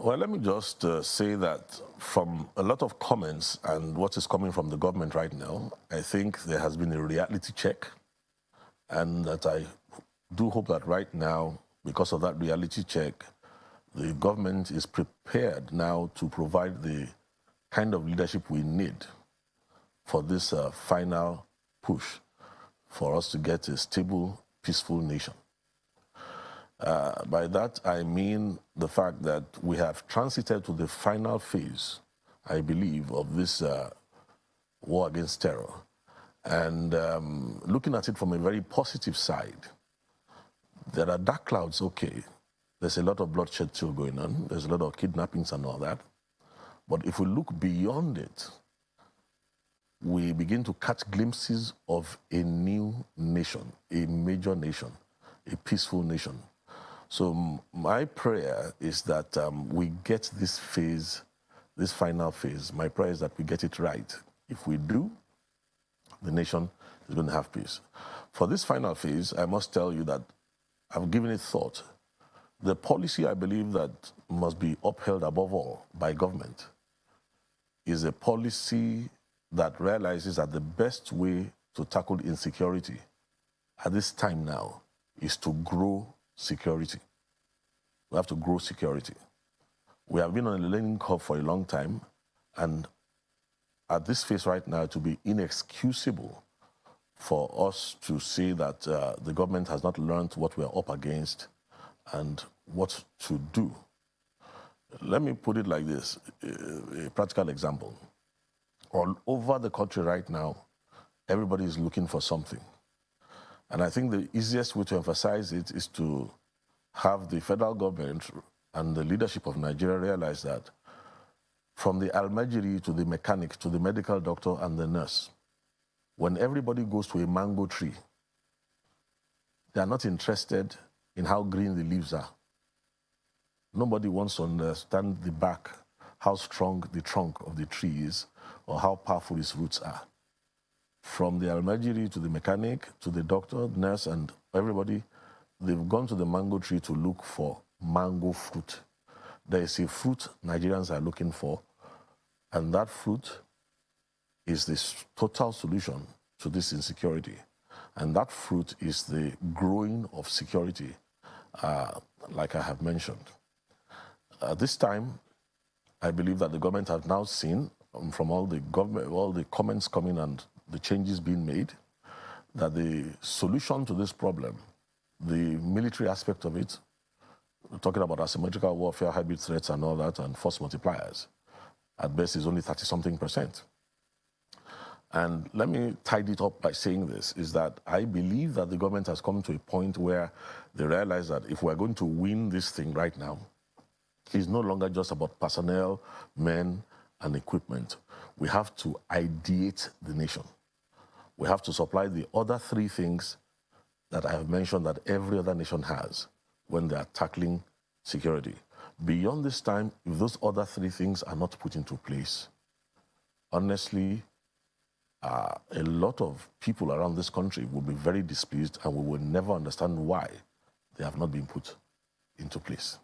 Well, let me just say that from a lot of comments and what is coming from the government right now, I think there has been a reality check, and that I do hope that right now, because of that reality check, the government is prepared now to provide the kind of leadership we need for this final push for us to get a stable, peaceful nation. By that, I mean the fact that we have transited to the final phase, I believe, of this war against terror. And looking at it from a very positive side, there are dark clouds, okay. There's a lot of bloodshed still going on. There's a lot of kidnappings and all that. But if we look beyond it, we begin to catch glimpses of a new nation, a major nation, a peaceful nation. So my prayer is that we get this phase, this final phase. My prayer is that we get it right. If we do, the nation is going to have peace. For this final phase, I must tell you that I've given it thought. The policy I believe that must be upheld above all by government is a policy that realizes that the best way to tackle insecurity at this time now is to grow security. We have to grow security. We have been on a learning curve for a long time, and at this phase right now, it will be inexcusable for us to say that the government has not learned what we are up against and what to do. Let me put it like this, a practical example. All over the country right now, everybody is looking for something. And I think the easiest way to emphasize it is to have the federal government and the leadership of Nigeria realize that from the almajiri to the mechanic to the medical doctor and the nurse, when everybody goes to a mango tree, they are not interested in how green the leaves are. Nobody wants to understand the back, how strong the trunk of the tree is, or how powerful its roots are. From the almajiri to the mechanic, to the doctor, nurse, and everybody, they've gone to the mango tree to look for mango fruit. There is a fruit Nigerians are looking for, and that fruit is the total solution to this insecurity. And that fruit is the growing of security, like I have mentioned. This time, I believe that the government has now seen, from all the comments coming and the changes being made, that the solution to this problem, the military aspect of it, we're talking about asymmetrical warfare, hybrid threats and all that, and force multipliers, at best is only 30-something%. And let me tidy it up by saying this, is that I believe that the government has come to a point where they realize that if we're going to win this thing right now, it's no longer just about personnel, men, and equipment. We have to ideate the nation. We have to supply the other three things that I have mentioned that every other nation has when they are tackling security. Beyond this time, if those other three things are not put into place, honestly, a lot of people around this country will be very displeased, and we will never understand why they have not been put into place.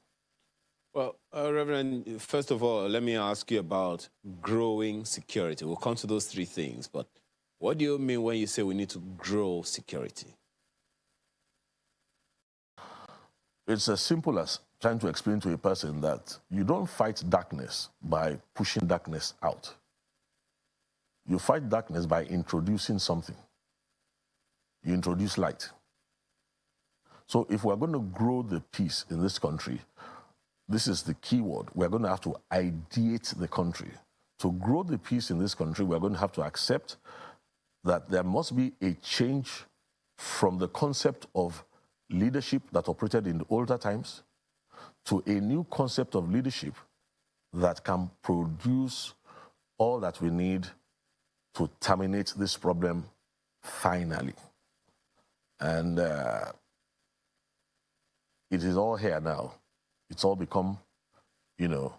Well, Reverend, first of all, let me ask you about growing security. We'll come to those three things, but what do you mean when you say we need to grow security? It's as simple as trying to explain to a person that you don't fight darkness by pushing darkness out. You fight darkness by introducing something. You introduce light. So if we're going to grow the peace in this country, this is the key word. We're going to have to ideate the country. To grow the peace in this country, we're going to have to accept that there must be a change from the concept of leadership that operated in the older times to a new concept of leadership that can produce all that we need to terminate this problem finally. And it is all here now. It's all become, a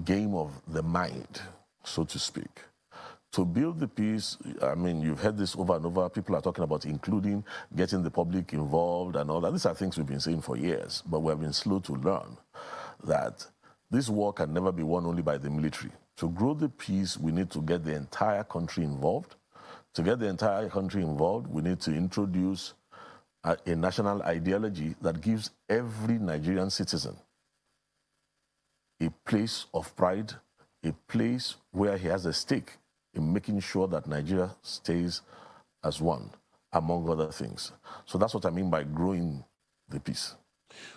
game of the mind, so to speak. To build the peace, I mean, you've heard this over and over. People are talking about including, getting the public involved and all that. These are things we've been saying for years, but we have been slow to learn that this war can never be won only by the military. To grow the peace, we need to get the entire country involved. To get the entire country involved, we need to introduce a national ideology that gives every Nigerian citizen a place of pride, a place where he has a stake in making sure that Nigeria stays as one, among other things. So that's what I mean by growing the peace.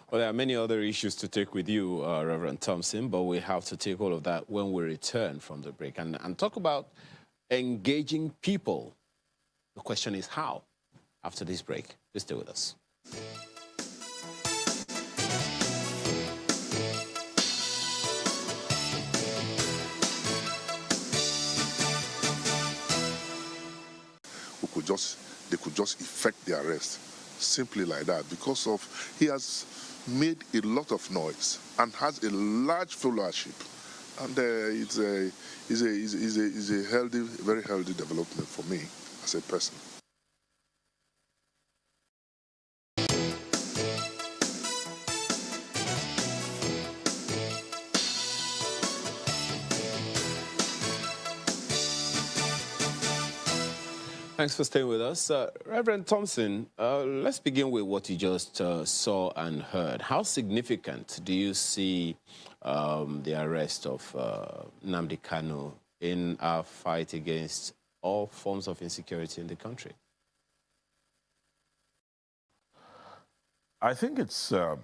Well, there are many other issues to take with you, Reverend Thompson, but we have to take all of that when we return from the break and talk about engaging people. The question is how? After this break, please stay with us. They could just effect the arrest simply like that because of he has made a lot of noise and has a large followership, and it's a healthy, very healthy development for me as a person. Thanks for staying with us. Reverend Thompson, let's begin with what you just saw and heard. How significant do you see the arrest of Nnamdi Kanu in our fight against all forms of insecurity in the country? I think it's an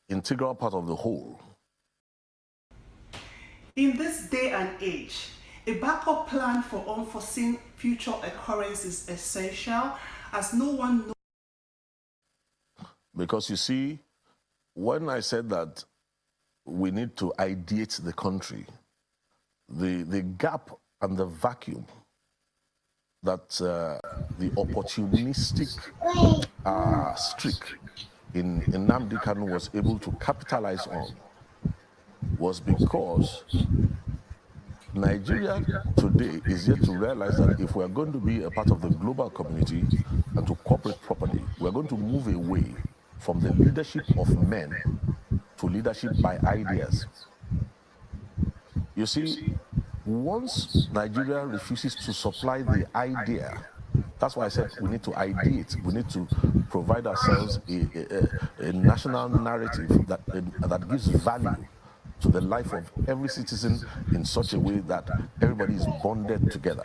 integral part of the whole. In this day and age, a backup plan for unforeseen future occurrence is essential, as no one knows. Because you see, when I said that we need to ideate the country, the gap and the vacuum that the opportunistic streak in Nnamdi Kanu was able to capitalize on was because Nigeria today is yet to realize that if we are going to be a part of the global community and to cooperate properly, we are going to move away from the leadership of men to leadership by ideas. You see, once Nigeria refuses to supply the idea, that's why I said we need to ideate. We need to provide ourselves a national narrative that gives value to the life of every citizen in such a way that everybody is bonded together.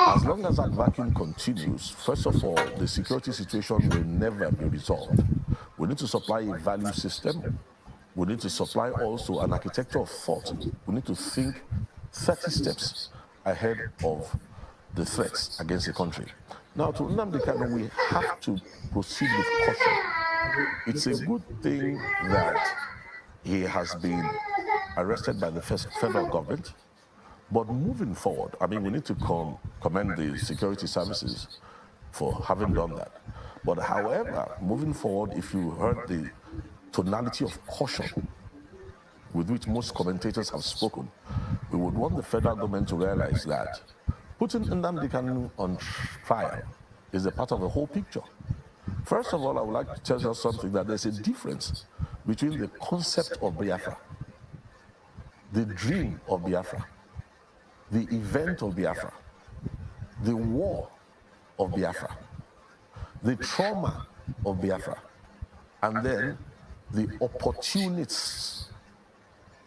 As long as that vacuum continues, first of all, the security situation will never be resolved. We need to supply a value system. We need to supply also an architecture of thought. We need to think 30 steps ahead of the threats against the country. Now, to Nnamdi Kanu, we have to proceed with caution. It's a good thing that he has been arrested by the federal government, but moving forward, I mean, we need to commend the security services for having done that. But however, moving forward, if you heard the tonality of caution with which most commentators have spoken, we would want the federal government to realize that putting Nnamdi Kanu on trial is a part of the whole picture. First of all, I would like to tell you something, that there's a difference between the concept of Biafra, the dream of Biafra, the event of Biafra, the war of Biafra, the trauma of Biafra, and then the opportunists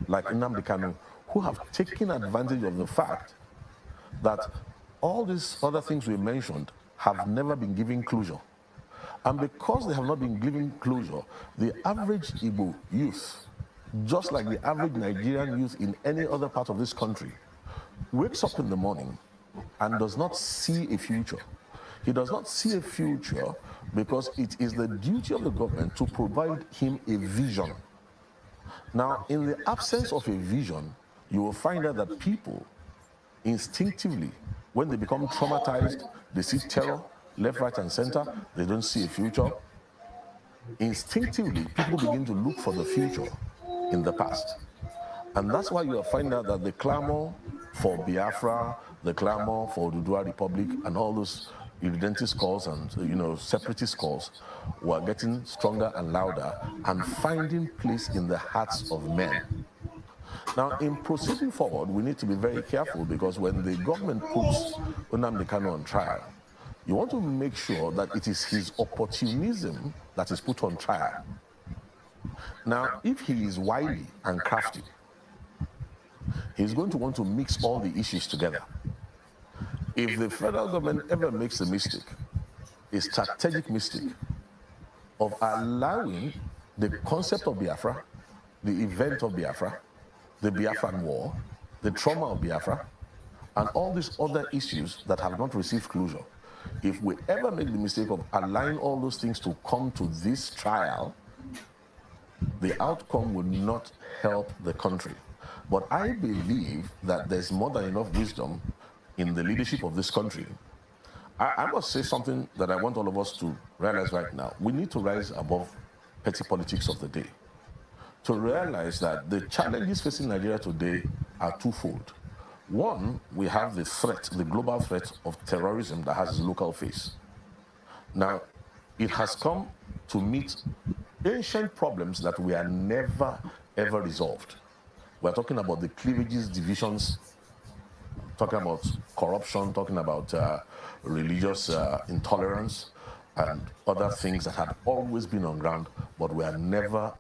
like Nnamdi Kanu who have taken advantage of the fact that all these other things we mentioned have never been given closure. And because they have not been given closure, the average Igbo youth, just like the average Nigerian youth in any other part of this country, wakes up in the morning and does not see a future. He does not see a future because it is the duty of the government to provide him a vision. Now, in the absence of a vision, you will find out that people instinctively, when they become traumatized, they see terror, left, right, and center, they don't see a future. Instinctively, people begin to look for the future in the past. And that's why you will find out that the clamor for Biafra, the clamor for Oduduwa Republic, and all those irredentist calls and separatist calls were getting stronger and louder and finding place in the hearts of men. Now, in proceeding forward, we need to be very careful, because when the government puts Nnamdi Kanu on trial, you want to make sure that it is his opportunism that is put on trial. Now, if he is wily and crafty, he's going to want to mix all the issues together. If the federal government ever makes a mistake, a strategic mistake, of allowing the concept of Biafra, the event of Biafra, the Biafran War, the trauma of Biafra, and all these other issues that have not received closure, if we ever make the mistake of allowing all those things to come to this trial, the outcome will not help the country. But I believe that there's more than enough wisdom in the leadership of this country. I must say something that I want all of us to realize right now. We need to rise above petty politics of the day, to realize that the challenges facing Nigeria today are twofold. One, we have the threat, the global threat of terrorism that has its local face. Now, it has come to meet ancient problems that we are never, ever resolved. We're talking about the cleavages, divisions, talking about corruption, talking about religious intolerance, and other things that had always been on ground, but were never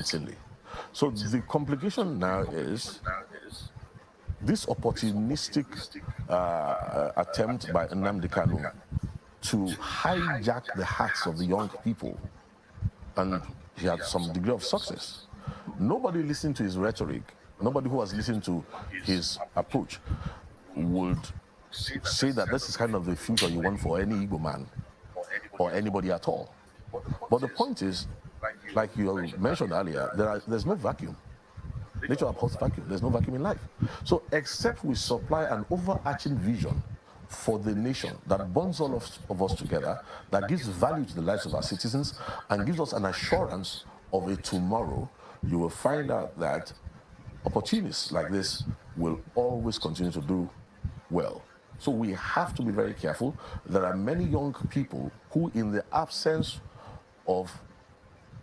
silly. So the complication now is this opportunistic attempt by Nnamdi Kanu to hijack the hearts of the young people, and he had some degree of success. Nobody listened to his rhetoric, nobody who has listened to his approach would say that this is kind of the future you want for any Igbo man or anybody at all. But the point is, like you mentioned earlier, there's no vacuum. Nature upholds vacuum. There's no vacuum in life. So except we supply an overarching vision for the nation that bonds all of us together, that gives value to the lives of our citizens and gives us an assurance of a tomorrow, you will find out that opportunists like this will always continue to do well. So we have to be very careful. There are many young people who, in the absence of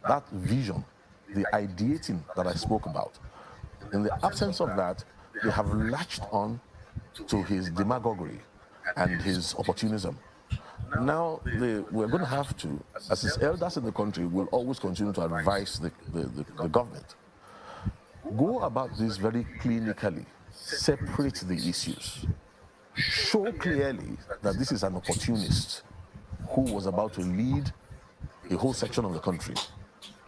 that vision, the ideating that I spoke about, in the absence of that, they have latched on to his demagoguery and his opportunism. Now, we're going to have to, as his elders in the country, will always continue to advise the government. Go about this very clinically. Separate the issues. Show clearly that this is an opportunist who was about to lead a whole section of the country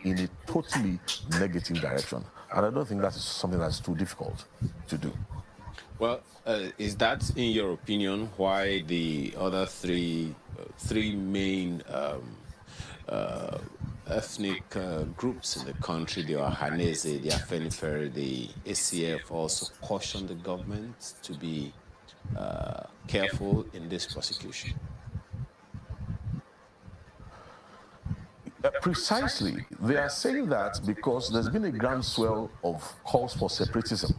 in a totally negative direction. And I don't think that is something that's too difficult to do. Well, is that, in your opinion, why the other three main ethnic groups in the country, the Ohanese, the Afenifere, the ACF, also cautioned the government to be careful in this prosecution? Precisely. They are saying that because there's been a groundswell of calls for separatism.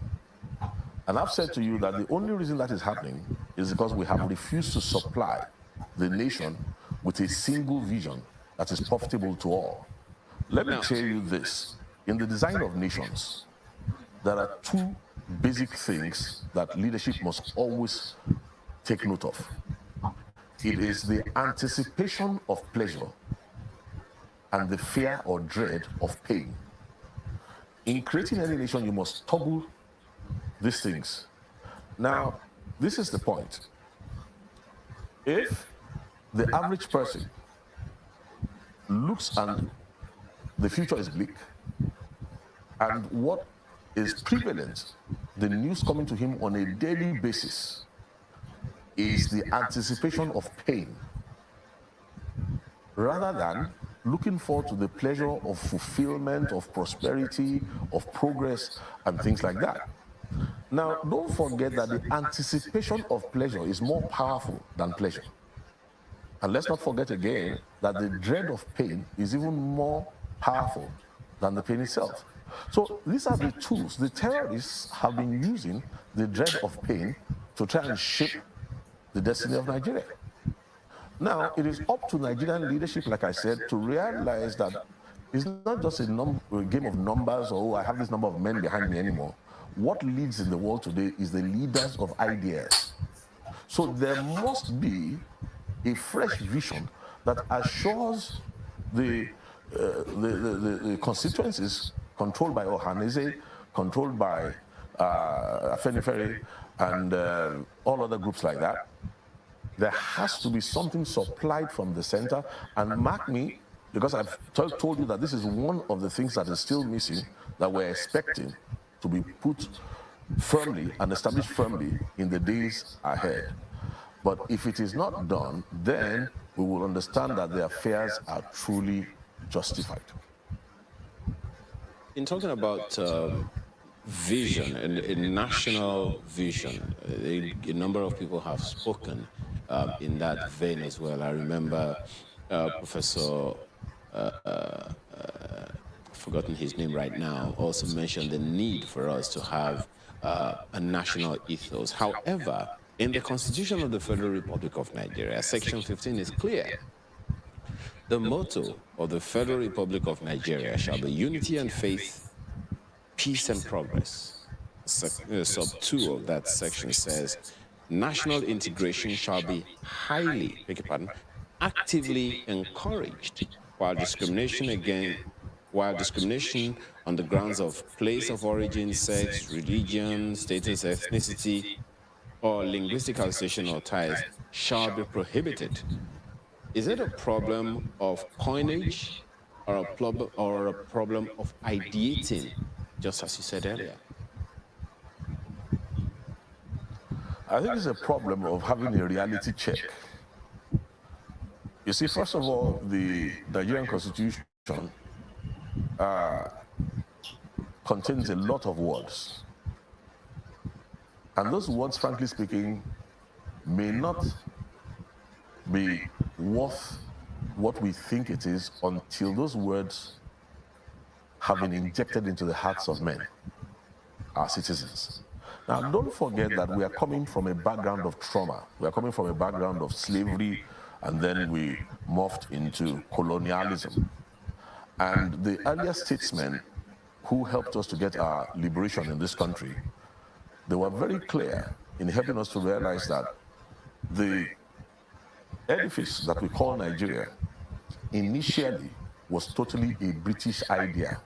And I've said to you that the only reason that is happening is because we have refused to supply the nation with a single vision that is profitable to all. Let me tell you this. In the design of nations, there are two basic things that leadership must always take note of. It is the anticipation of pleasure and the fear or dread of pain. In creating any nation, you must toggle these things. Now, this is the point. If the average person looks and the future is bleak, and what is prevalent, the news coming to him on a daily basis, is the anticipation of pain, rather than looking forward to the pleasure of fulfillment, of prosperity, of progress, and things like that. Now, don't forget that the anticipation of pleasure is more powerful than pleasure. And let's not forget again that the dread of pain is even more powerful than the pain itself. So these are the tools. The terrorists have been using the dread of pain to try and shape the destiny of Nigeria. Now, it is up to Nigerian leadership, like I said, to realize that it's not just a game of numbers or, oh, I have this number of men behind me anymore. What leads in the world today is the leaders of ideas. So there must be a fresh vision that assures the constituencies controlled by Ohanese, controlled by Afenifere, and all other groups like that. There has to be something supplied from the center, and mark me, because I've told you that this is one of the things that is still missing, that we're expecting to be put firmly and established firmly in the days ahead. But if it is not done, then we will understand that the affairs are truly justified. In talking about vision, a national vision, a number of people have spoken in that vein as well. I remember Professor, forgotten his name right now, also mentioned the need for us to have a national ethos. However, in the Constitution of the Federal Republic of Nigeria, Section 15 is clear. The motto of the Federal Republic of Nigeria shall be unity and faith, peace and progress. Sub 2 of that section says, national integration shall be highly, actively encouraged, while discrimination on the grounds of place of origin, sex, religion, status, ethnicity, or linguistic association or ties shall be prohibited. Is it a problem of coinage or a problem of ideating, just as you said earlier? I think it's a problem of having a reality check. You see, first of all, the Nigerian Constitution contains a lot of words. And those words, frankly speaking, may not be worth what we think it is until those words have been injected into the hearts of men, our citizens. Now, don't forget that we are coming from a background of trauma. We are coming from a background of slavery, and then we morphed into colonialism. And the earlier statesmen who helped us to get our liberation in this country, they were very clear in helping us to realize that the edifice that we call Nigeria initially was totally a British idea.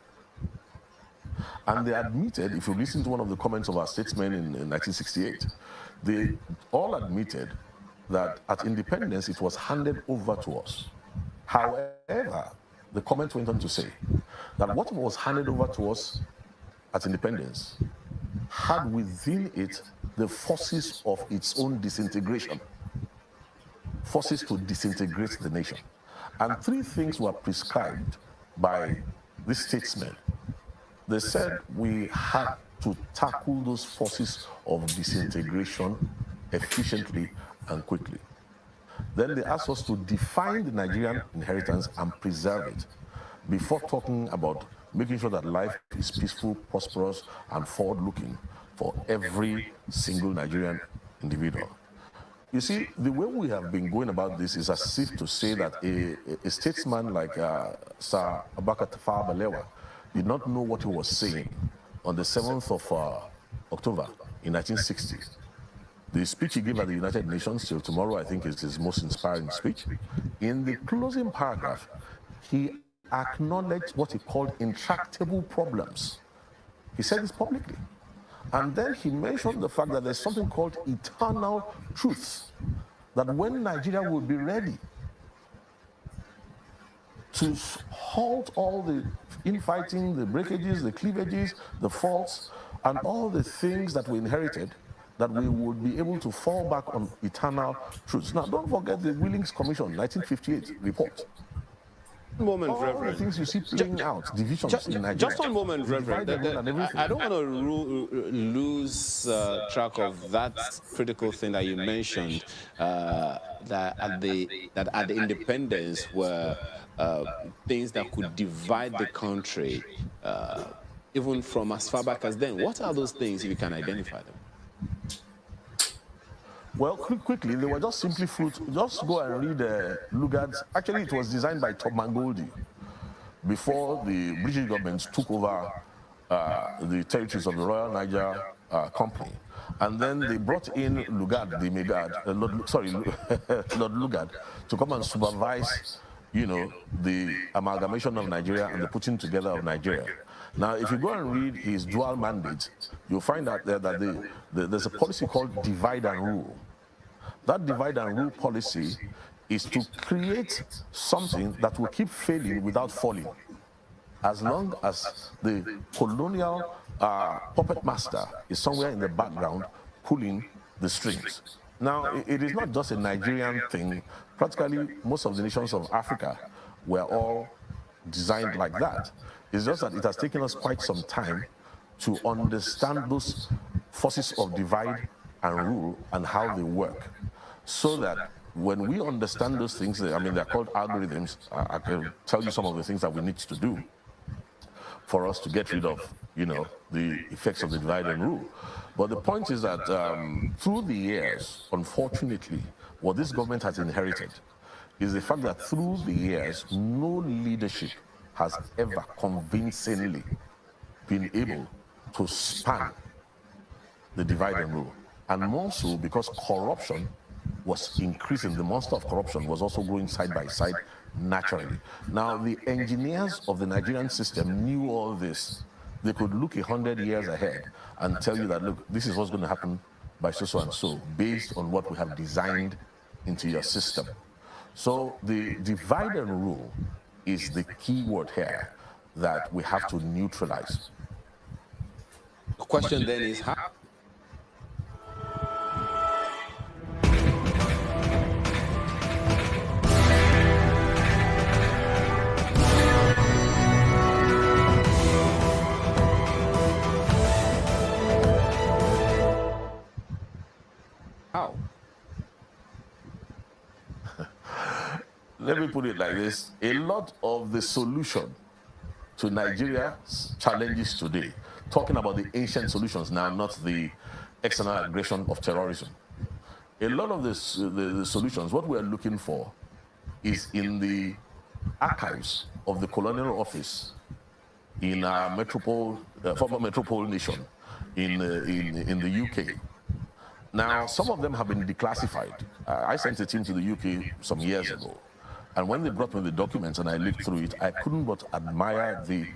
And they admitted, if you listen to one of the comments of our statesmen in 1968, they all admitted that at independence it was handed over to us. However, the comment went on to say that what was handed over to us at independence had within it the forces of its own disintegration, forces to disintegrate the nation. And three things were prescribed by these statesmen. They said we had to tackle those forces of disintegration efficiently and quickly. Then they asked us to define the Nigerian inheritance and preserve it before talking about making sure that life is peaceful, prosperous, and forward-looking for every single Nigerian individual. You see, the way we have been going about this is as if to say that a statesman like Sir Abubakar Tafawa Balewa did not know what he was saying on the 7th of October in 1960. The speech he gave at the United Nations till tomorrow, I think, is his most inspiring speech. In the closing paragraph, he acknowledged what he called intractable problems. He said this publicly. And then he mentioned the fact that there's something called eternal truth, that when Nigeria will be ready to halt all the infighting, the breakages, the cleavages, the faults, and all the things that we inherited, that we would be able to fall back on eternal truths. Now, don't forget the Willings Commission, 1958 report. Moment, all Reverend. The things you see playing out, divisions in Nigeria. Just one moment, Reverend. I don't want to lose track of that critical thing that you mentioned, that at the independence were things that could divide the country, even from as far back as then. What are those things, if you can identify them? Well, quickly, they were just simply fruit. Just go and read Lugard's. Actually, it was designed by Tubman Goldie before the British government took over the territories of the Royal Niger Company. And then they brought in Lugard, the Megard, Lord Lugard, to come and supervise, the amalgamation of Nigeria and the putting together of Nigeria. Now, if you go and read his dual mandate, you'll find out there that there's a policy called divide and rule. That divide and rule policy is to create something that will keep failing without falling, as long as the colonial puppet master is somewhere in the background pulling the strings. Now, it is not just a Nigerian thing. Practically, most of the nations of Africa were all designed like that. It's just that it has taken us quite some time to understand those forces of divide and rule and how they work, so that when we understand those things, they're called algorithms. I can tell you some of the things that we need to do for us to get rid of, the effects of the divide and rule. But the point is that through the years, unfortunately, what this government has inherited is the fact that through the years, no leadership has ever convincingly been able to span the divide and rule. And more so because corruption was increasing. The monster of corruption was also growing side by side naturally. Now, the engineers of the Nigerian system knew all this. They could look 100 years ahead and tell you that, look, this is what's going to happen by so and so, based on what we have designed into your system. So the divide and rule is the key word here that we have to neutralize. The question then is how? How? Let me put it like this. A lot of the solution to Nigeria's challenges today, talking about the ancient solutions now, not the external aggression of terrorism. A lot of the solutions, what we're looking for is in the archives of the colonial office in our former metropole nation in the UK. Now, some of them have been declassified. I sent a team to the UK some years ago. And when they brought me the documents and I looked through it, I couldn't but admire the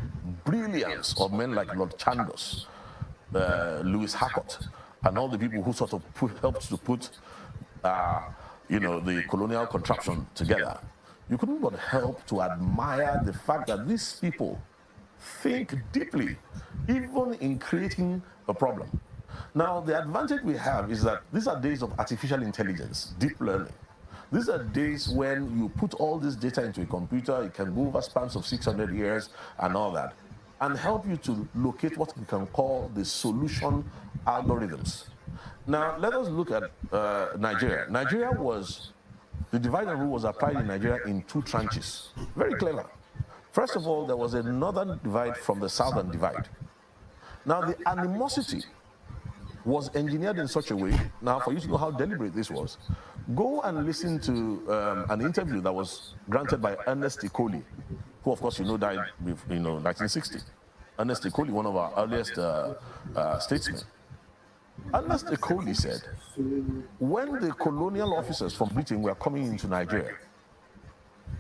brilliance of men like Lord Chandos, Lewis Harcourt, and all the people who sort of helped to put, the colonial contraption together. You couldn't but help to admire the fact that these people think deeply, even in creating a problem. Now, the advantage we have is that these are days of artificial intelligence, deep learning. These are days when you put all this data into a computer, it can go over spans of 600 years and all that, and help you to locate what we can call the solution algorithms. Now, let us look at Nigeria. The divide and rule was applied in Nigeria in two tranches. Very clever. First of all, there was a northern divide from the southern divide. Now, the animosity was engineered in such a way, now for you to know how deliberate this was, go and listen to an interview that was granted by Ernest Ikoli, who of course died in 1960. Ernest Ikoli, one of our earliest statesmen. Ernest Ikoli said, when the colonial officers from Britain were coming into Nigeria,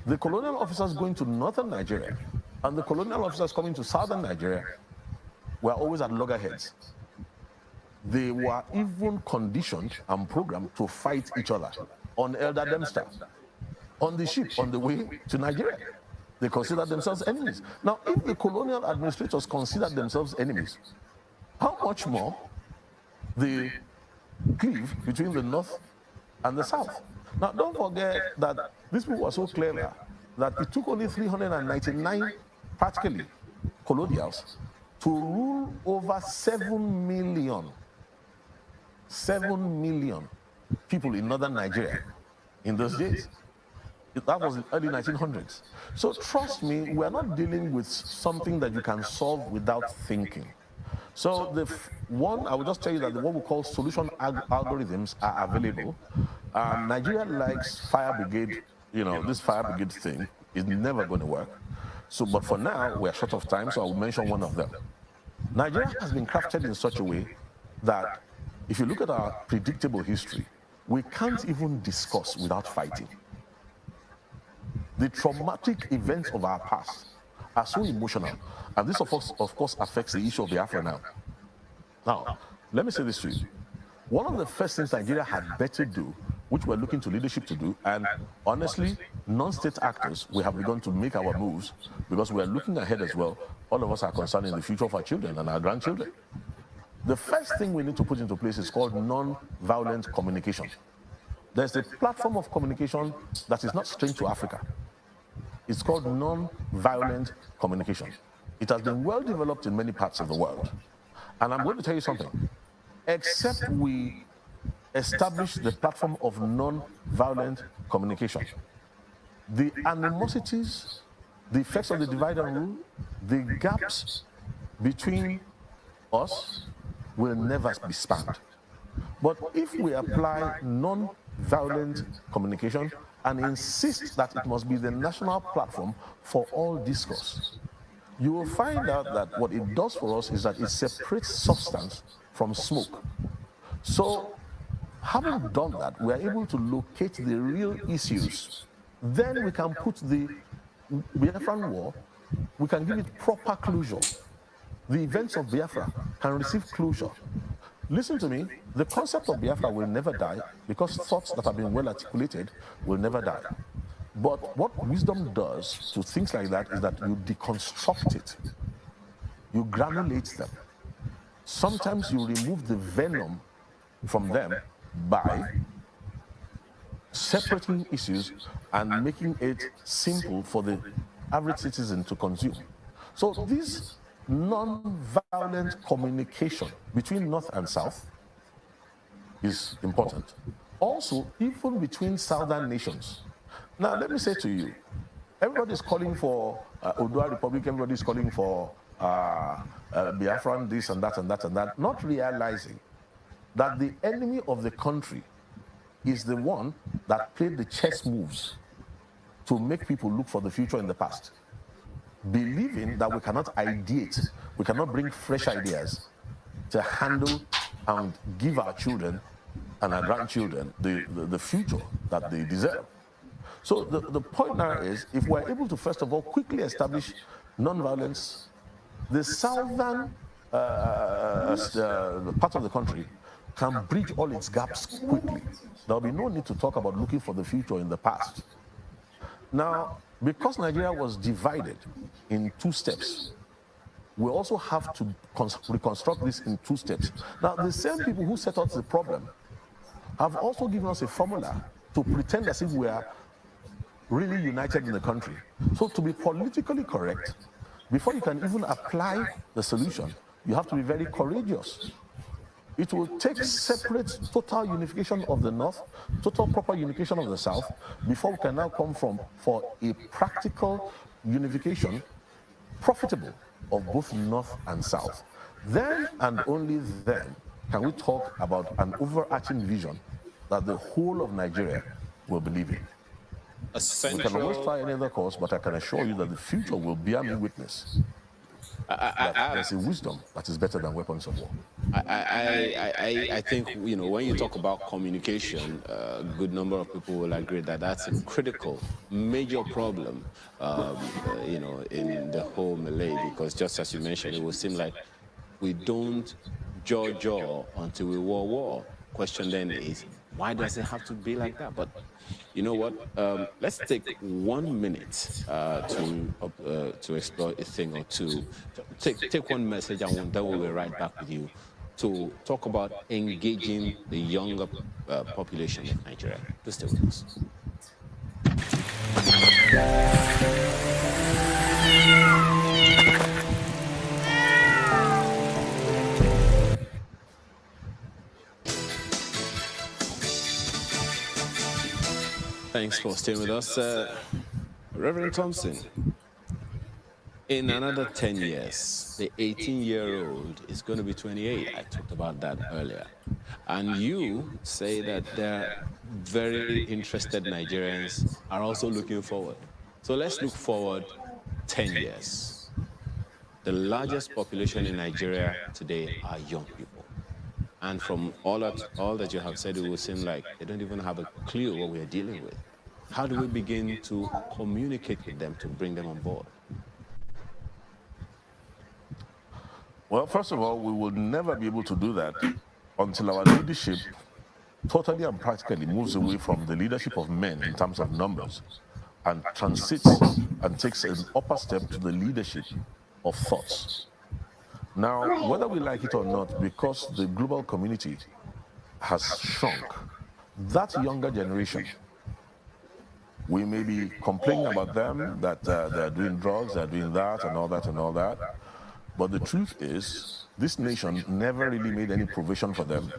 the colonial officers going to northern Nigeria and the colonial officers coming to southern Nigeria were always at loggerheads. They were even conditioned and programmed to fight each other on Elder Dempster, on the ship, on the way to Nigeria. They considered themselves enemies. Now, if the colonial administrators considered themselves enemies, how much more the cleave between the north and the south? Now, don't forget that these people were so clever that it took only 399, practically, colonials to rule over 7 million people in northern Nigeria in those days. That was in early 1900s. So trust me, we're not dealing with something that you can solve without thinking. So one, I will just tell you that the what we call solution algorithms are available. Nigeria likes fire brigade, this fire brigade thing is never going to work. So, but for now, we're short of time, so I will mention one of them. Nigeria has been crafted in such a way that if you look at our predictable history, we can't even discuss without fighting. The traumatic events of our past are so emotional, and this, of course, affects the issue of Biafra now. Now, let me say this to you. One of the first things Nigeria had better do, which we're looking to leadership to do, and honestly, non-state actors, we have begun to make our moves because we are looking ahead as well. All of us are concerned in the future of our children and our grandchildren. The first thing we need to put into place is called non-violent communication. There's a platform of communication that is not strange to Africa. It's called non-violent communication. It has been well developed in many parts of the world. And I'm going to tell you something. Except we establish the platform of non-violent communication, the animosities, the effects of the divide and rule, the gaps between us will never be spanned. But if we apply non-violent communication and insist that it must be the national platform for all discourse, you will find out that what it does for us is that it separates substance from smoke. So, having done that, we are able to locate the real issues. Then we can put the Biafran war, we can give it proper closure. The events of Biafra can receive closure. Listen to me, the concept of Biafra will never die because thoughts that have been well articulated will never die. But what wisdom does to things like that is that you deconstruct it. You granulate them. Sometimes you remove the venom from them by separating issues and making it simple for the average citizen to consume. So this non-violent communication between North and South is important. Also, even between southern nations. Now, let me say to you, everybody's calling for Odua Republic, everybody's calling for Biafran this and that and that and that, not realizing that the enemy of the country is the one that played the chess moves to make people look for the future in the past, believing that we cannot ideate, we cannot bring fresh ideas to handle and give our children and our grandchildren the future that they deserve. So the point now is, if we're able to, first of all, quickly establish non-violence, the southern part of the country can bridge all its gaps quickly. There'll be no need to talk about looking for the future in the past. Now, because Nigeria was divided in 2 steps, we also have to reconstruct this in 2 steps. Now, the same people who set out the problem have also given us a formula to pretend as if we are really united in the country. So to be politically correct, before you can even apply the solution, you have to be very courageous. It will take separate total unification of the North, total proper unification of the South, before we can now come for a practical unification, profitable, of both North and South. Then and only then can we talk about an overarching vision that the whole of Nigeria will believe in. We can always try any other course, but I can assure you that the future will bear me witness. There's a wisdom that is better than weapons of war. I think, when you talk about communication, a good number of people will agree that that's a critical, major problem, in the whole melee, because just as you mentioned, it will seem like we don't jaw until we war. Question then is, why does it have to be like that? But you know what? Let's take 1 minute to explore a thing or two. Take one message, and then we'll be right back with you to talk about engaging the younger population in Nigeria. Please stay with us. Thanks for staying with us. Reverend Thompson, In another 10 years, the 18-year-old is going to be 28. I talked about that earlier. And you say that there are very interested Nigerians are also looking forward. So let's look forward 10 years. The largest population in Nigeria today are young people. And from all that you have said, it would seem like they don't even have a clue what we're dealing with. How do we begin to communicate with them to bring them on board? Well, first of all, we will never be able to do that until our leadership totally and practically moves away from the leadership of men in terms of numbers and transits and takes an upper step to the leadership of thoughts. Now, whether we like it or not, because the global community has shrunk, that younger generation, we may be complaining about them that they're doing drugs, they're doing that and all that and all that. But the truth is, this nation never really made any provision for them.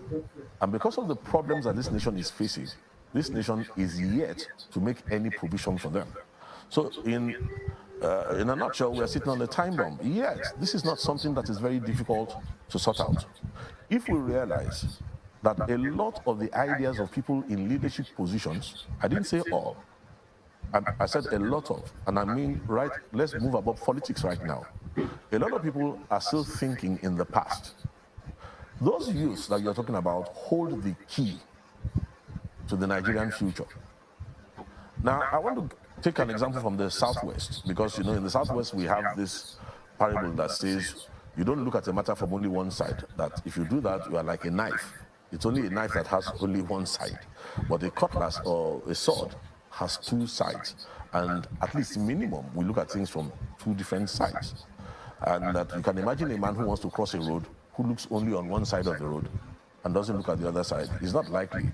And because of the problems that this nation is facing, this nation is yet to make any provision for them. So in a nutshell, we are sitting on a time bomb. Yes, this is not something that is very difficult to sort out. If we realize that a lot of the ideas of people in leadership positions, I didn't say all, I said a lot of, and I mean, right, let's move above politics right now. A lot of people are still thinking in the past. Those youths that you're talking about hold the key to the Nigerian future. Now, I want to take an example from the Southwest, because, in the Southwest, we have this parable that says, you don't look at a matter from only one side, that if you do that, you are like a knife. It's only a knife that has only one side. But a cutlass or a sword has two sides. And at least minimum, we look at things from two different sides. And that you can imagine a man who wants to cross a road, who looks only on one side of the road and doesn't look at the other side, is not likely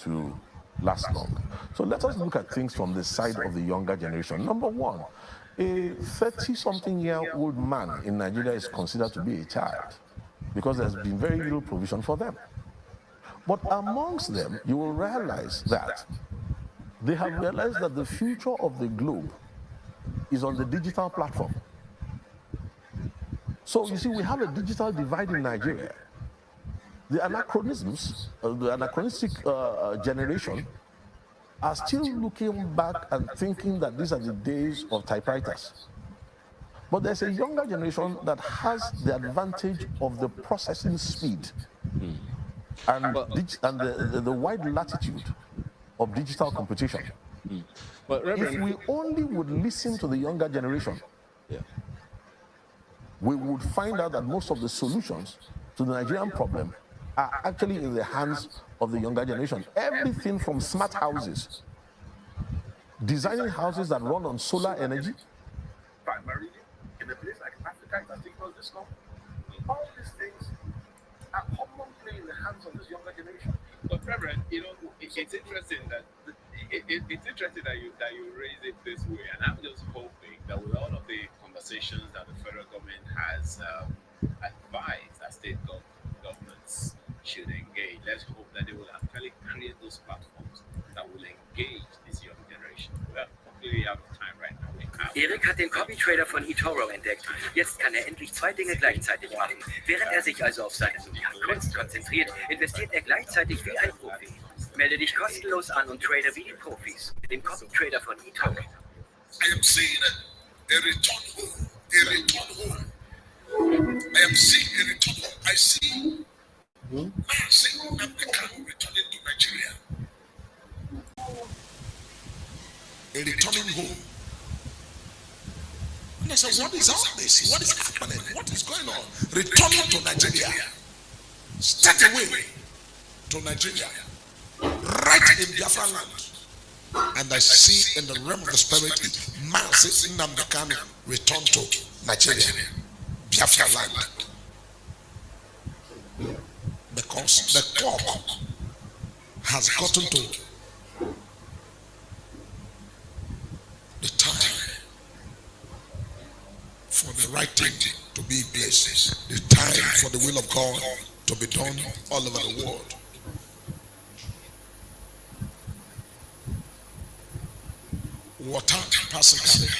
to last long. So let us look at things from the side of the younger generation. Number one, a 30-something-year-old man in Nigeria is considered to be a child because there's been very little provision for them. But amongst them, you will realize that they have realized that the future of the globe is on the digital platform. So you see, we have a digital divide in Nigeria. The anachronisms, the anachronistic generation are still looking back and thinking that these are the days of typewriters. But there's a younger generation that has the advantage of the processing speed and the wide latitude of digital competition. But if we only would listen to the younger generation, we would find out that most of the solutions to the Nigerian problem are actually in the hands of the younger generation. Everything from smart houses, designing houses that run on solar energy. In a place like Africa, all these things are commonly in the hands of this younger generation. But Reverend, it's interesting that you raise it this way, and I'm just hoping that with all of the conversations that the federal government has advised that state governments should engage, let's hope that they will actually create those platforms that will engage this young generation. We're completely out of time right now. Erik hat den Copy-Trader von eToro entdeckt. Jetzt kann er endlich zwei Dinge gleichzeitig machen. Während er sich also auf seine Kunst konzentriert, investiert er gleichzeitig wie ein Profi. Melde dich kostenlos an und trade wie die Profis mit dem Copy-Trader von eToro. I am seeing a return home. A return home. I am seeing a return home. I see Mazi Nnamdi Kanu returning to Nigeria. A returning home. And I said, what is all this? What is happening? What is going on? Returning to Nigeria. Straight away to Nigeria. Right in Biafra land. And I see in the realm of the spirit, Mazi Nnamdi Kanu return to Nigeria. Biafra land. Because the clock has gotten to the time for the right thing to be in place, the time for the will of God to be done all over the world. Water passing,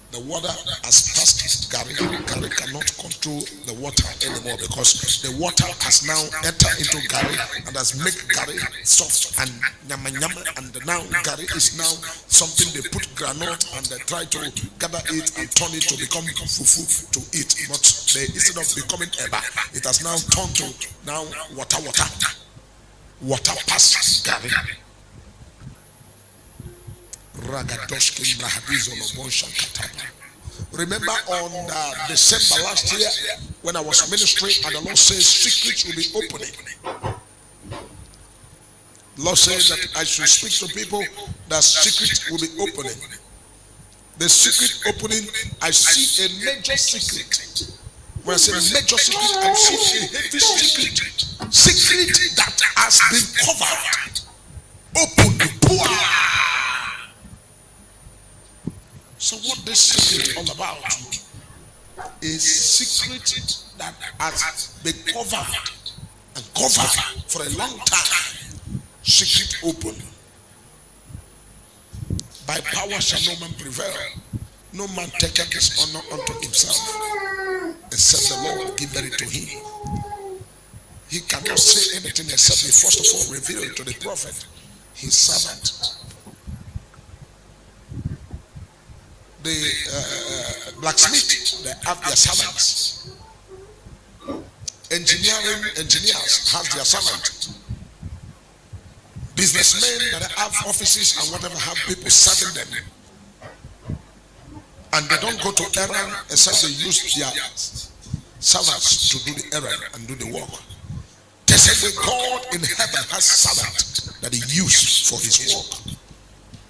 The water has passed Gary. Gary cannot control the water anymore because the water has now entered into Gary and has made Gary soft and nyama nyama, and now Gary is now something they put granite and they try to gather it and turn it to become fufu to eat. But they, instead of becoming eba, it has now turned to now water. Water past Gary. Remember on December last year when I was ministering and the Lord says secrets will be opening. Lord says that I should speak to people that secrets will be opening. The secret opening, I see a major secret. When I say major secret, I see a heavy secret that has been covered. Open the door. So what this secret is all about is secret that has been covered for a long time. Secret open. By power shall no man prevail. No man taketh his honor unto himself, except the Lord give it to him. He cannot say anything except he first of all reveal it to the prophet, his servant. The blacksmith, they have their servants. Engineers have their servants. Businessmen that have offices and whatever have people serving them. And they don't go to errand except they use their servants to do the errand and do the work. The same way God in heaven has servants that he uses for his work.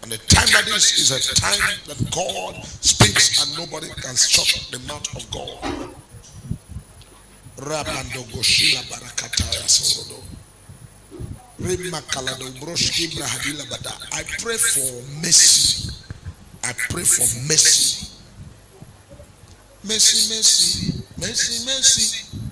And the time that is a time that God speaks and nobody can shut the mouth of God. I pray for mercy. I pray for mercy. Mercy, mercy, mercy, mercy,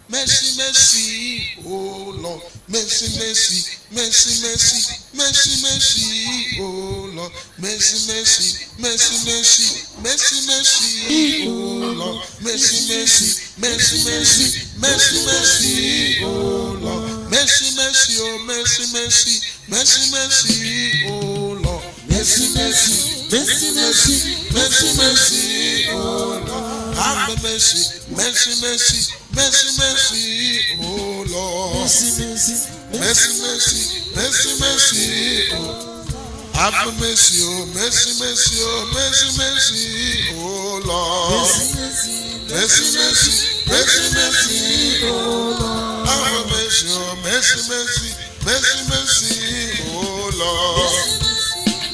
mercy, mercy, oh Lord. Mercy, mercy, mercy, mercy, mercy, mercy, oh Lord. Mercy, mercy, mercy, mercy, mercy, mercy, oh Lord. Mercy, mercy, mercy, mercy, mercy, mercy, oh Lord. Mercy, mercy, oh mercy, mercy, mercy, mercy, oh Lord. Mercy, mercy, mercy, mercy, mercy, mercy, oh Lord. Have mercy, mercy, mercy, mercy, mercy, oh Lord. Mercy, mercy, mercy, mercy, mercy, mercy, oh. Have mercy, oh mercy, mercy, oh mercy, mercy, oh Lord. Mercy, mercy, mercy, mercy, oh Lord. Have mercy, oh mercy, mercy, mercy, mercy, oh Lord.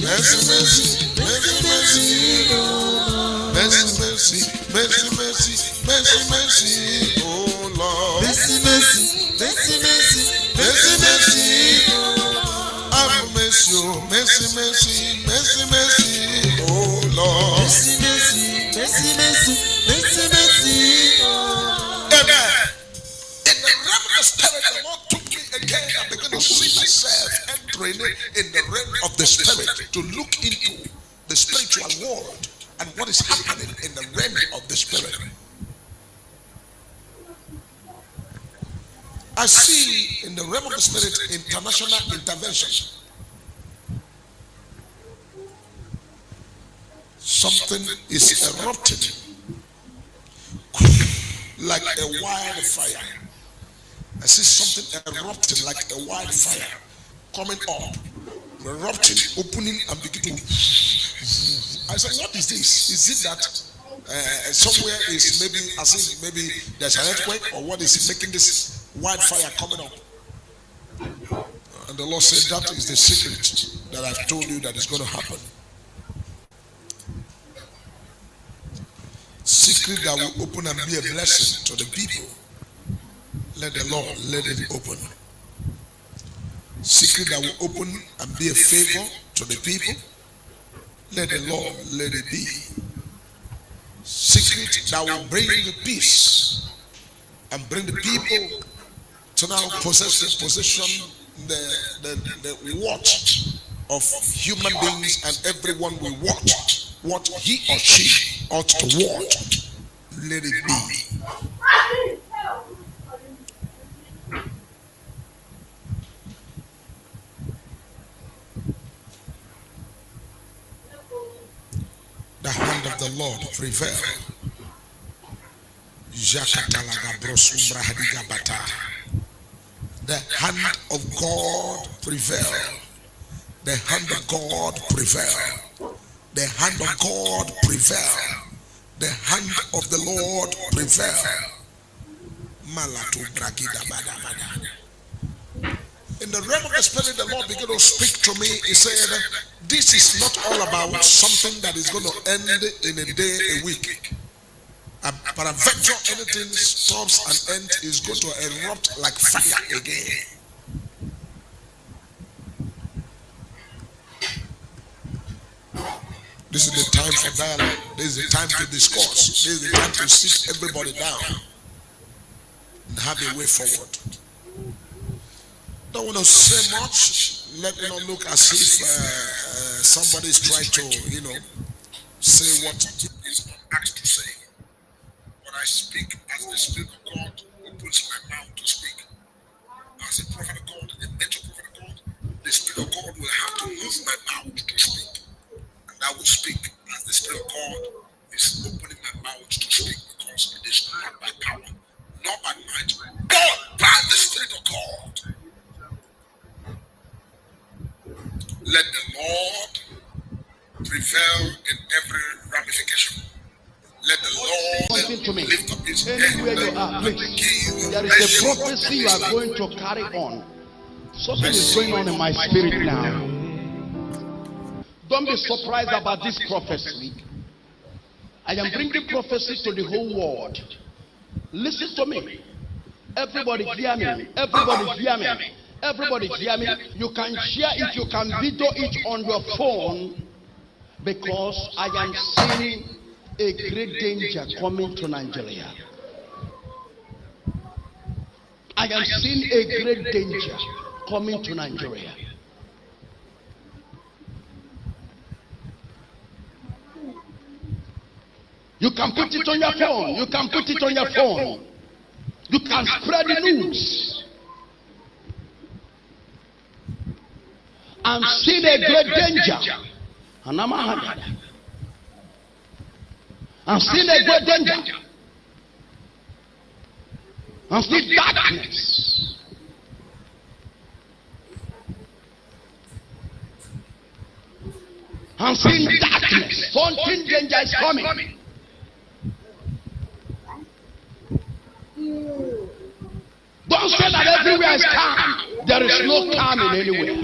Mercy, mercy, mercy, mercy, oh Lord. Mercy, mercy, mercy, mercy, mercy, mercy, oh Lord. Mercy, mercy, mercy, mercy, mercy, mercy, oh Lord. Have mercy, oh mercy, mercy, mercy, mercy, oh Lord. Mercy, mercy, mercy, mercy, mercy, mercy, oh Lord. Amen. In the realm of the spirit, the Lord took me again and began to see myself entering in the realm of the spirit to look into the spiritual world and what is happening in the realm of the spirit. I see in the realm of the spirit international intervention. Something is erupting like a wildfire. I see something erupting like a wildfire coming up, erupting, opening and beginning to. I said, what is this? Is it that somewhere is maybe as if maybe there's an earthquake, or what is making this wildfire coming up? And the Lord said, that is the secret that I've told you that is going to happen. Secret that will open and be a blessing to the people. Let the Lord let it open. Secret that will open and be a favor to the people. Let the Lord let it be. Secret that will bring the peace and bring the people to now possession the watch of human beings, and everyone will watch what he or she ought to watch, let it be. The hand of the Lord prevail. The hand of God prevail. The hand of God prevail. The hand of God prevail. The hand of the Lord prevail. Malatu bragida bada bada. In the realm of the spirit, the Lord began to speak to me. He said, this is not all about something that is going to end in a day, a week. But eventually anything stops and ends is going to erupt like fire again. This is the time for dialogue. This is the time to discuss. This is the time to sit everybody down and have a way forward. Don't want to say much. Let it not look as if somebody is trying to, say what is asked to say. But I speak as the Spirit of God opens my mouth to speak. As a prophet of God, a major prophet of God, the Spirit of God will have to move my mouth to speak. And I will speak as the Spirit of God is opening my mouth to speak, because it is not by power, not by might, but by the Spirit of God. Let the Lord prevail in every ramification. Let the Lord lift up his head. Anywhere you are, please. There is a prophecy you are going to carry on. Something is going on in my spirit now. Don't be surprised about this prophecy. I am bringing prophecy to the whole world. Listen to me. Everybody hear me. Everybody hear me. Everybody hear me. You can share it. You can video it on your phone, because I am seeing a great danger coming to Nigeria. I am seeing a great danger coming to Nigeria. You can put it on your phone. You can put it on your phone. You can spread the news. I'm seeing a great danger. And I'm seeing a great danger. I'm seeing darkness. I'm seeing darkness. Something danger is coming. Don't say that everywhere is calm. There is no calm in anywhere.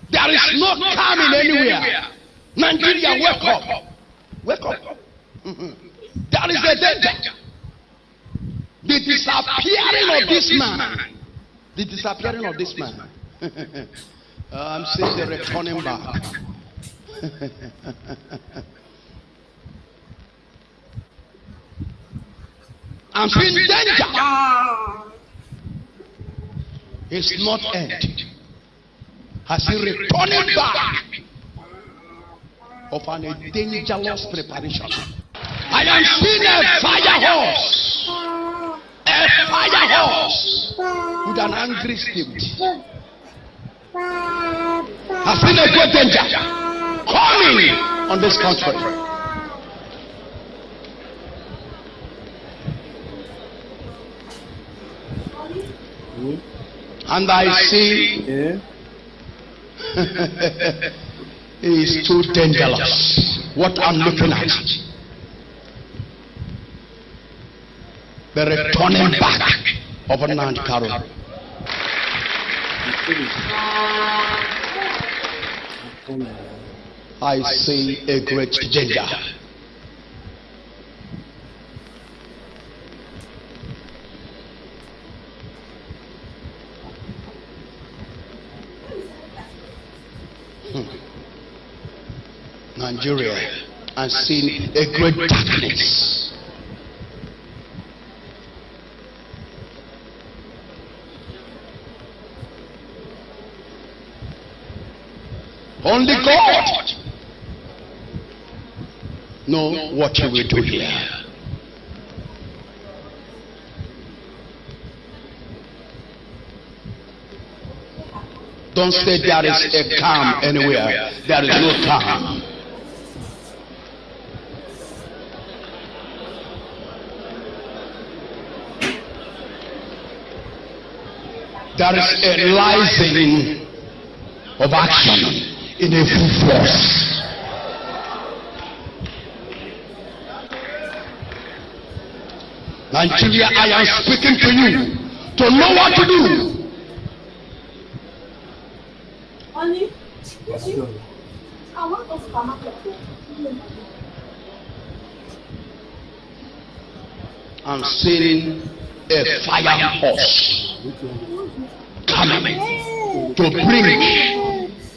There is no calm in anywhere. Nigeria, wake up. Wake up. There is a danger. The disappearing of this man. The disappearing of this man. I'm saying the returning back. I'm seeing danger. It's not end. Has he returning back of a dangerous preparation? I am seeing a fire horse with an angry spirit. Has seen a great danger coming on this country. And I see it is too dangerous what I'm looking at. The returning back of Nnamdi Kanu. I see a great danger. Nigeria, and seen a great darkness. Only God know what you will do here. Don't say there is a calm anywhere. There is no calm. There is a rising of action in a full force. Nigeria, I am speaking to you to know what to do. I'm seeing a fire horse coming to bring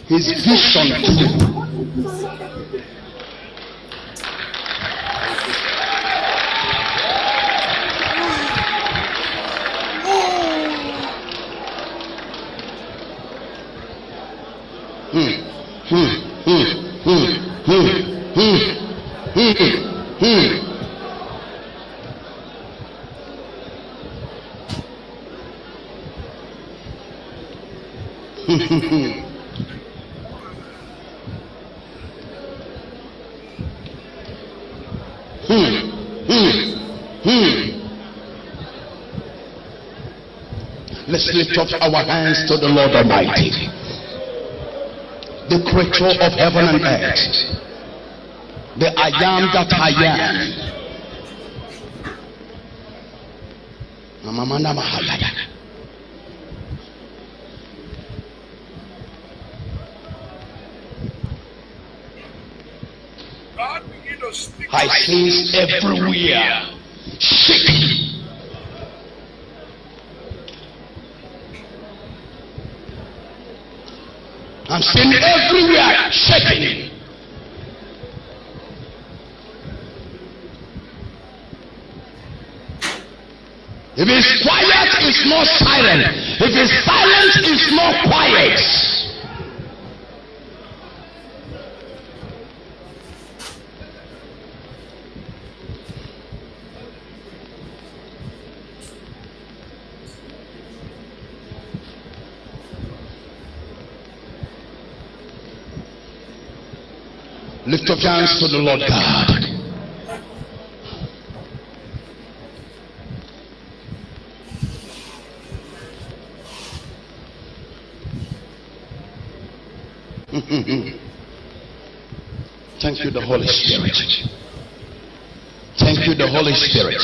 his vision to Let's lift up our hands to the Lord Almighty, the creator of heaven and earth, the I am that I am. I sense everywhere shaking. I'm seeing everywhere shaking. If it's quiet, it's more silent. If it's silent, it's more quiet. Lift up your hands to the Lord God. Thank you, the Holy Spirit. Thank you, the Holy Spirit.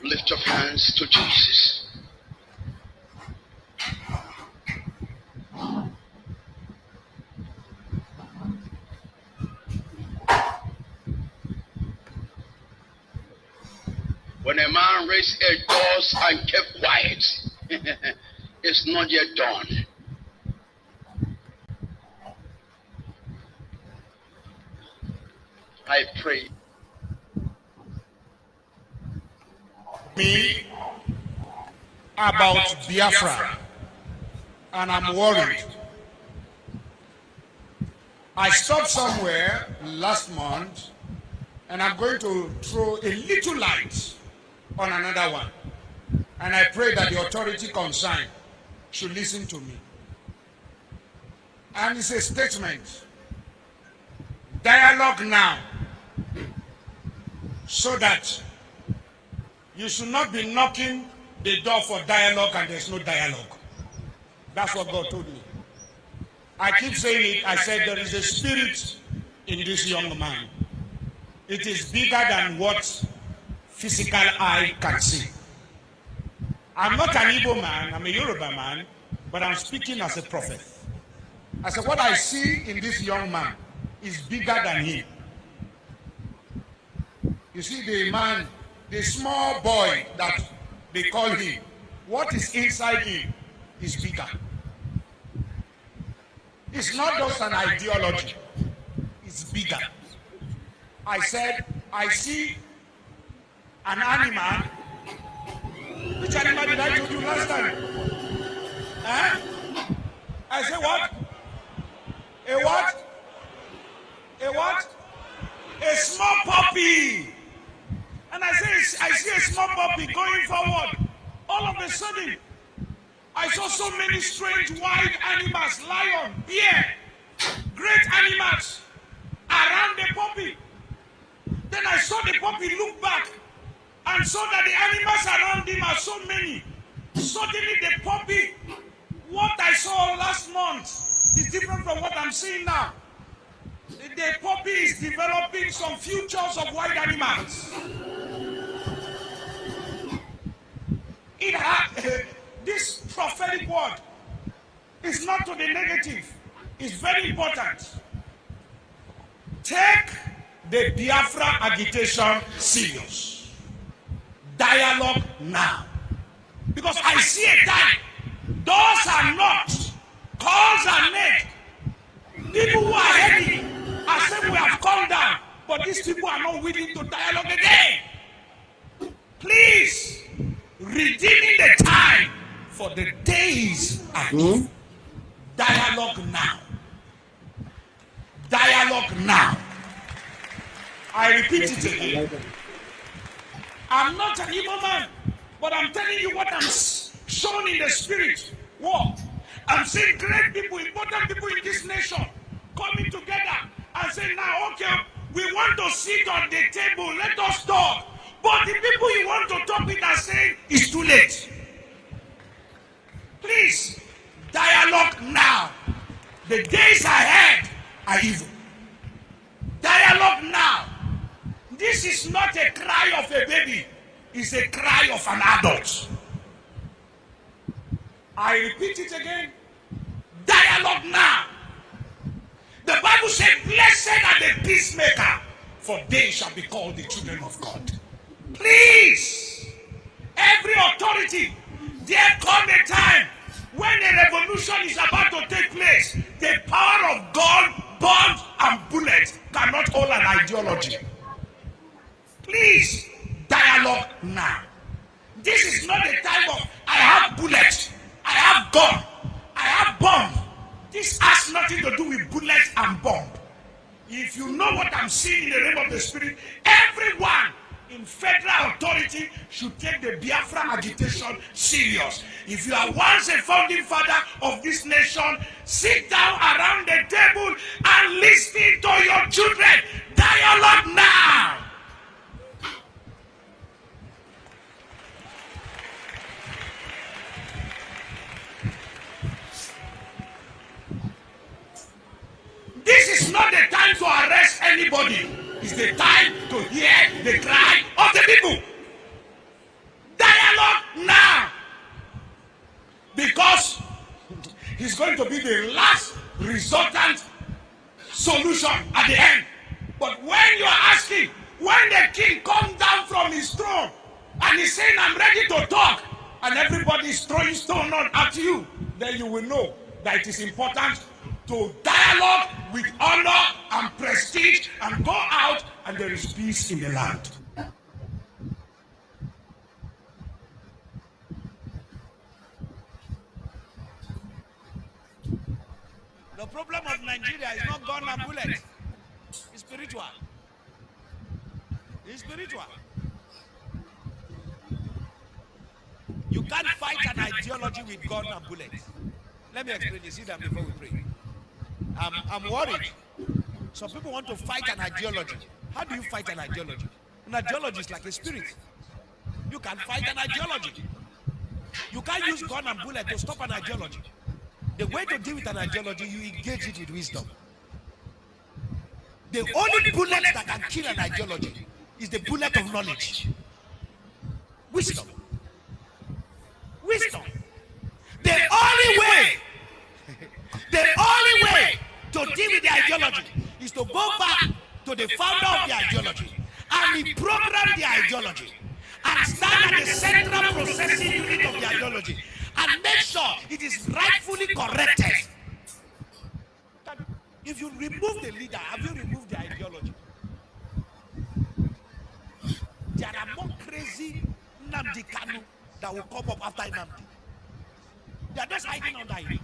Lift your hands to Jesus. When a man raised a doors and kept quiet, it's not yet done. I pray. Me about Biafra, and I'm worried. I stopped somewhere last month, and I'm going to throw a little light on another one. And I pray that the authority concerned should listen to me. And it's a statement. Dialogue now, so that you should not be knocking the door for dialogue and there's no dialogue. That's what God told me. I keep saying it. I said there is a spirit in this young man. It is bigger than what physical eye can see. I'm not an Igbo man, I'm a Yoruba man, but I'm speaking as a prophet. I said what I see in this young man is bigger than him. You see the man, the small boy that they call him, what is inside him is bigger. It's not just an ideology, it's bigger. I said, I see an animal. Which animal did I tell you last time? Huh? I said what? A what? A what? A small puppy. And I say, I see a small puppy going forward. All of a sudden, I saw so many strange wild animals, lion, bear, great animals around the puppy. Then I saw the puppy look back and saw that the animals around him are so many. Suddenly the puppy, what I saw last month is different from what I'm seeing now. The puppy is developing some futures of wild animals. It had this prophetic word is not to the negative. It's very important. Take the Biafra agitation serious. Dialogue now. Because I see a time. Doors are knocked. Calls are made. People who are heavy are saying we have calmed down. But these people are not willing to dialogue again. Please, redeeming the time for the days are evil. Dialogue now. Dialogue now. I repeat it again. I'm not an evil man, but I'm telling you what I'm shown in the spirit. What? I'm seeing great people, important people in this nation coming together and saying, now, okay, we want to sit on the table, let us talk. But the people you want to talk with are saying, it's too late. Please, dialogue now. The days ahead are evil. Dialogue now. This is not a cry of a baby. It's a cry of an adult. I repeat it again. Dialogue now. The Bible said, blessed are the peacemaker, for they shall be called the children of God. Please, every authority, there come a time when a revolution is about to take place. The power of God, bombs and bullets cannot hold an ideology. Please, dialogue now. This is not the time of, I have bullets, I have gun, I have bomb. This has nothing to do with bullets and bomb. If you know what I'm seeing in the realm of the spirit, everyone in federal authority should take the Biafra agitation serious. If you are once a founding father of this nation, sit down around the table and listen to your children. Dialogue now. This is not the time to arrest anybody. It's the time to hear the cry of the people. Dialogue now. Because it's going to be the last resultant solution at the end. But when you are asking, when the king comes down from his throne and he's saying, I'm ready to talk, and everybody is throwing stone at you, then you will know that it is important to dialogue with honor and prestige and go out and there is peace in the land. The problem of Nigeria is not gun and bullet. It's spiritual. It's spiritual. You can't fight an ideology with gun and bullets. Let me explain this. Sit down before we pray. I'm worried. Some people want to fight an ideology. How do you fight an ideology? An ideology is like a spirit. You can fight an ideology. You can't use gun and bullet to stop an ideology. The way to deal with an ideology, you engage it with wisdom. The only bullet that can kill an ideology is the bullet of knowledge. Wisdom. Wisdom. The only way to deal with the ideology is to go back to the founder of the ideology and reprogram the ideology and stand at the central processing unit of the ideology and make sure it is rightfully corrected. If you remove the leader, have you removed the ideology? Nnamdi Kanu that will come up after Nnamdi. They are just hiding under him.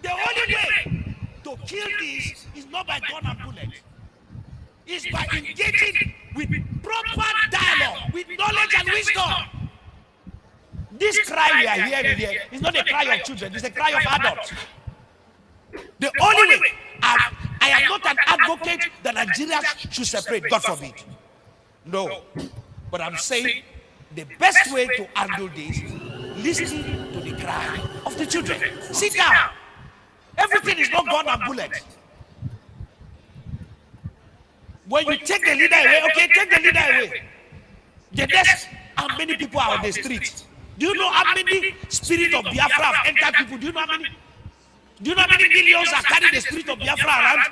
The only way to kill this is not by gun and bullet. It's by engaging with proper dialogue, with knowledge and wisdom. This cry we are hearing here is not a cry of children, it's a cry of adults. The only way, I am not an advocate that Nigeria should separate, God forbid. No. But I'm saying the best way to handle this, listen to the cry of the children. Sit down. Everything is not gun and bullet. When you take the leader away, okay, take the leader away. The next, how many people are on the street? Do you know how many spirit of Biafra have entered people? Do you know how many? Do you know how many millions are carrying the spirit of Biafra around?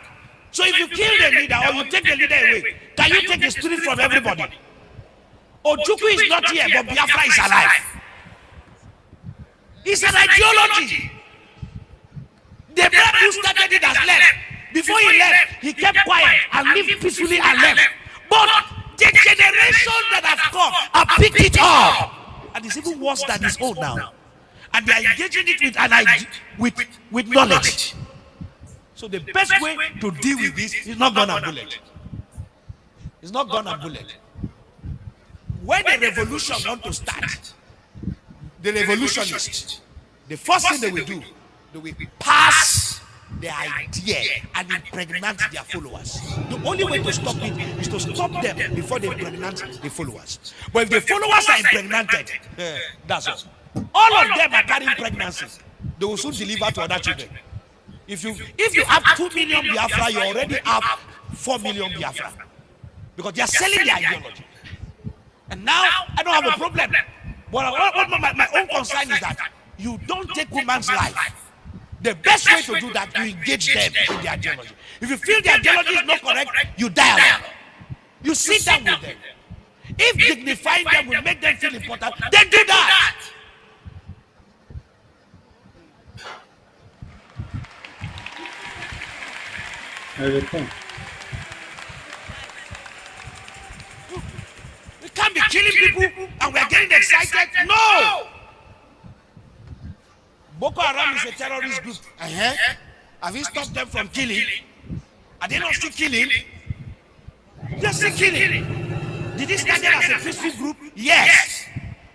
So if you kill the leader or you take the leader away, can you take the spirit from everybody? Ojukwu is not here, but Biafra is alive. It's an ideology. The man who started it has left. Before he left, he kept quiet and lived peacefully and left. But the generation that has come have picked it up. And it's even worse than his own now. And they are engaging it with knowledge. So the best way to deal with this is not gun and bullet. It's not gun and bullet. When the revolution wants to start, the revolutionists, the first thing they will do, they will pass the idea and impregnate their followers. The only way to stop it is to stop them before they impregnate the followers. But if the followers are impregnated, that's all. All of them are carrying pregnancy. They will soon deliver to other children. If you have 2 million Biafra, you already have 4 million Biafra. Because they are selling their ideology. And now, I don't have a problem. But my own concern is that you don't take women's life. The best way to do that, you engage them in their ideology. If you feel their ideology is not correct, you dialogue. You sit down with them. If dignifying them will make them feel important, then do that. We can't be killing people and we're getting excited. No! Boko Haram is a terrorist group. Have you stopped them from killing? Are they not still killing? They're still killing. Did it start as a peaceful group? Yes.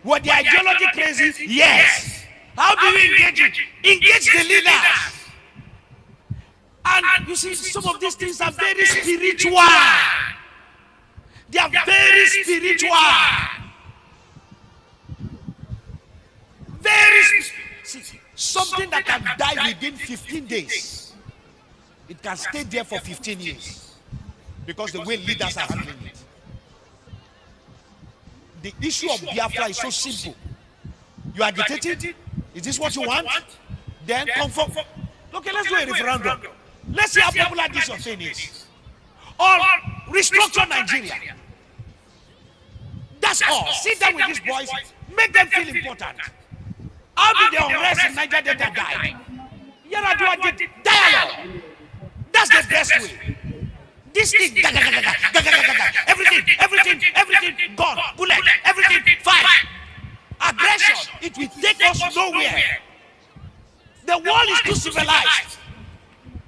Were the ideology crazy? Yes. How do you engage it? Engage the leaders. And you see, some of these things are very spiritual. They are very spiritual. Very spiritual. Something that can die within 15 days, it can stay there for 15 years because the way leaders are handling it. The issue of Biafra is so simple. You are agitated. Is this what you want? Then come for. Okay, let's do a referendum. Let's see how popular this your thing is. Or restructure Nigeria. That's all. Sit down with these boys. Make them feel important. How did the unrest in Niger Delta die? Yaradua did dialogue. That's the best way. This thing, everything, gone, bullet, everything, fight. Aggression, it will take us nowhere. The world is too civilized.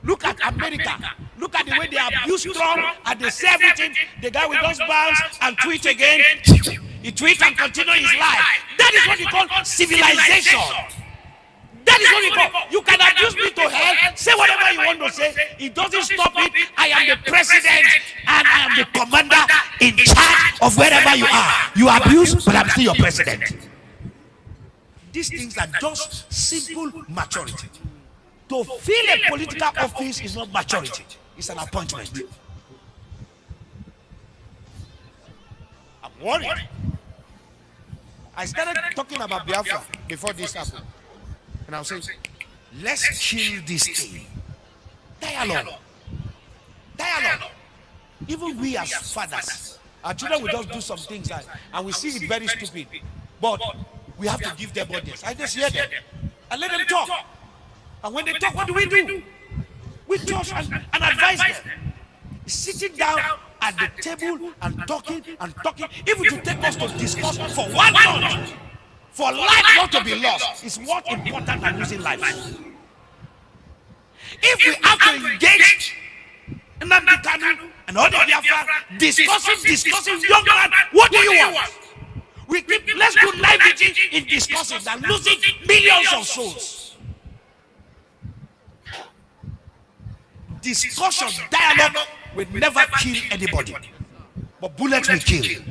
Look at America. Look at the way they abuse Trump and they say everything. The guy will just bounce and tweet again. He tweets and continue his life. That is what you call civilization. That is what you call. You can abuse me to hell, say whatever you want to say. It doesn't stop it. I am the president and I am the commander in charge of wherever you are. You abuse, but I'm still your president. These things are just simple maturity. To fill a political office is not maturity. It's an appointment. I'm worried. I started talking about Biafra before this happened. And I was saying, let's kill this thing. Dialogue. Dialogue. Even we as fathers, our children will just do some things and we see it very stupid. But we have to give them audience. I just hear them and let them talk. And when they talk, what do? We talk and advise them. Sitting down at the table and talking and talking. If it will take us to discuss for 1 month, for life not to be lost, is more important than losing lives. If we have to engage Nnamdi Kanu and all the Biafra discussing young man, what do you want? We keep less good naivety in discussing than losing millions of souls. Discussion, dialogue will never kill anybody, but bullets will kill.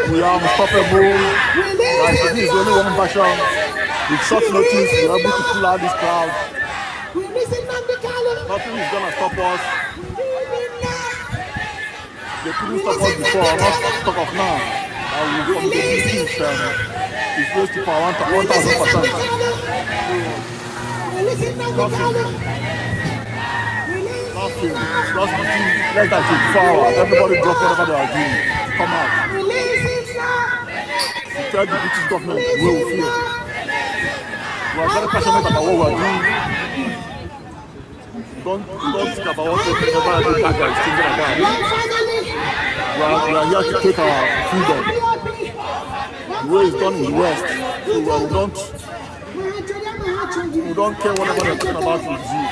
We are unstoppable. Like, this is the only one version. With short notice, we are able to pull out this crowd. Nothing is going to stop us. They couldn't stop us before, not stop us now. And we from the East is close to 1,000%. Nothing. Just less than 24 hours. Everybody drop whatever they are doing. Come out. We tell the British government where we feel. We are very passionate about what we are doing. Don't think about what the government is thinking about. We are here to take our freedom. The way it's done in the West. So we don't care whatever they're talking about in the zoo.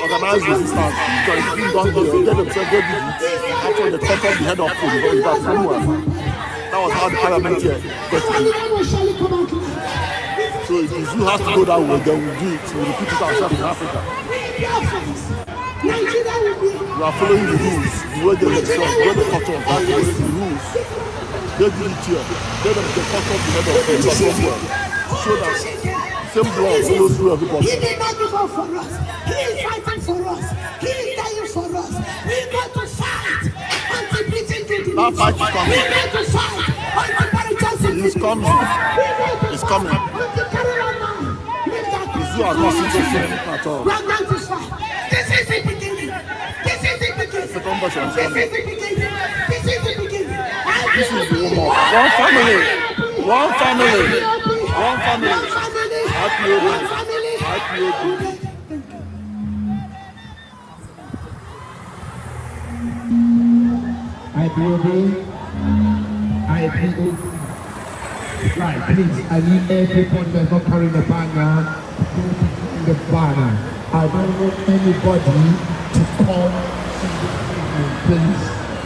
Organized resistance. Because if you don't get themselves very busy, after they cut off the head of food, that somewhere. That was how the parliament here got to be. So if the zoo has to go that way, then we'll do it. We'll repeat it ourselves in Africa. We are following the rules, the way they themselves, the way they cut off, that's the rules. They did it here. They cut off the head of food somewhere. So that same blood follows through everybody. He did not give up for us. He is fighting for us. He is dying for us. We got to fight until beating to the That fight is coming. We got to fight until Marichas It's coming. It's coming. The zoo has not seen anything at all. We are going to fight. This is the beginning. This is the beginning. The second version is This coming. is the beginning. This is the beginning. This is the warm-up. One family. One family. One family. One family. IPOB. IPOB. IPOB. Right, please, I need everybody that's not carrying the banner to in the banner. I don't want anybody to come in, please,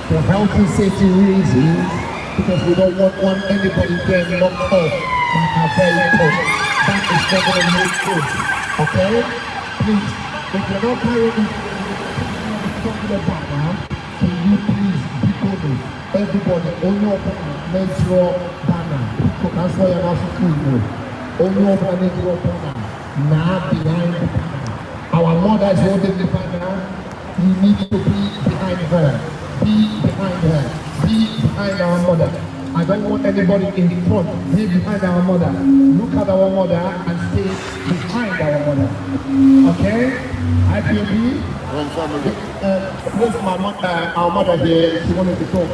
for health and safety reasons, because we don't want anybody getting knocked off by our vehicle. That is not going to make good, okay? Please, if you're not carrying the banner, can you please be good? Everybody, only open Metro banner. That's why you're not school. Only open Metro banner. Now behind the banner. Our mother is holding the banner. You need to be behind her. Be behind her. Be behind our mother. I don't want anybody in front. Be behind our mother. Look at our mother and stay behind our mother. Okay? IPOB. Where's my mother? Our mother here. She wanted to talk.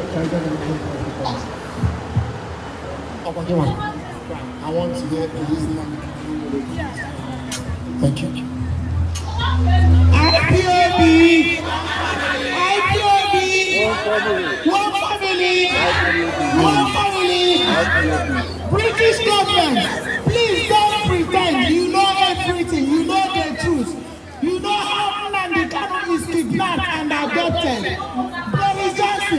I want to hear this. Thank you. IPOB. One family. One family. British government, please don't pretend you know everything. You know the truth. You know how Nnamdi Kanu is kidnapped